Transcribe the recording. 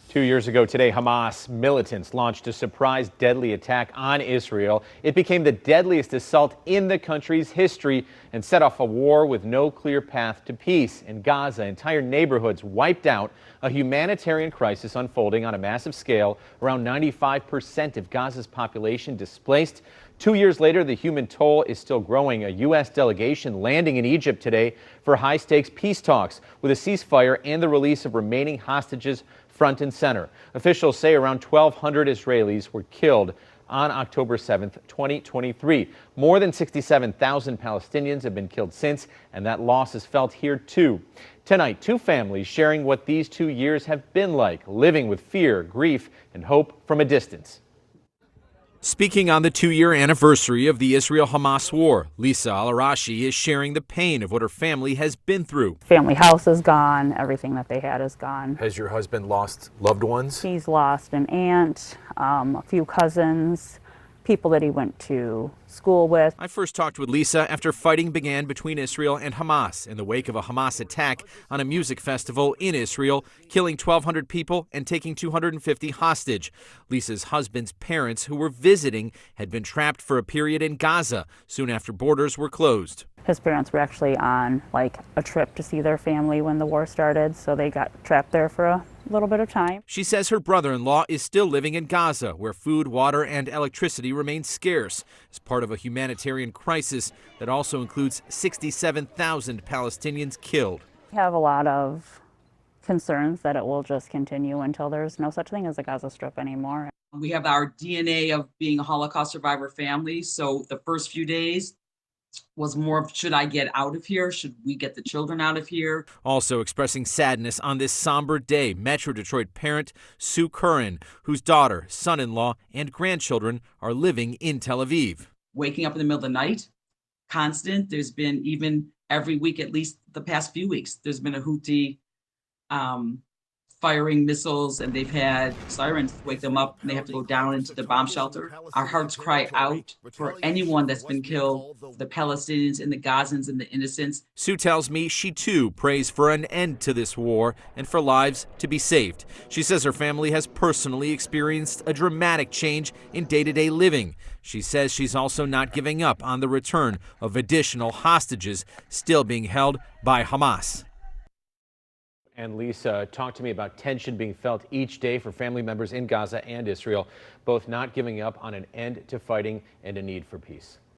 2 years ago today, Hamas militants launched a surprise deadly attack on Israel. It became the deadliest assault in the country's history and set off a war with no clear path to peace. In Gaza, entire neighborhoods wiped out, a humanitarian crisis unfolding on a massive scale. Around 95% of Gaza's population displaced. 2 years later, the human toll is still growing. A U.S. delegation landing in Egypt today for high-stakes peace talks with a ceasefire and the release of remaining hostages front and center. Officials say around 1,200 Israelis were killed on October 7th, 2023. More than 67,000 Palestinians have been killed since, and that loss is felt here too. Tonight, two families sharing what these 2 years have been like, living with fear, grief, and hope from a distance. Speaking on the 2-year anniversary of the Israel-Hamas War, Lisa Alarayshi is sharing the pain of what her family has been through. Family house is gone. Everything that they had is gone. Has your husband lost loved ones? He's lost an aunt, a few cousins, people that he went to school with. I first talked with Lisa after fighting began between Israel and Hamas in the wake of a Hamas attack on a music festival in Israel, killing 1,200 people and taking 250 hostage. Lisa's husband's parents, who were visiting, had been trapped for a period in Gaza soon after borders were closed. His parents were actually on a trip to see their family when the war started, so they got trapped there for a little bit of time. She says her brother-in-law is still living in Gaza, where food, water, and electricity remain scarce as part of a humanitarian crisis that also includes 67,000 Palestinians killed. We have a lot of concerns that it will just continue until there's no such thing as a Gaza Strip anymore. We have our DNA of being a Holocaust survivor family, so the first few days was more of, should I get out of here? Should we get the children out of here? Also expressing sadness on this somber day, Metro Detroit parent Sue Curran, whose daughter, son-in-law, and grandchildren are living in Tel Aviv. Waking up in the middle of the night, constant. There's been, even every week, at least the past few weeks, there's been a Houthi firing missiles, and they've had sirens wake them up, and they have to go down into the bomb shelter. Our hearts cry out for anyone that's been killed, the Palestinians and the Gazans and the innocents. Sue tells me she too prays for an end to this war and for lives to be saved. She says her family has personally experienced a dramatic change in day-to-day living. She says she's also not giving up on the return of additional hostages still being held by Hamas. And Lisa talked to me about tension being felt each day for family members in Gaza and Israel, both not giving up on an end to fighting and a need for peace.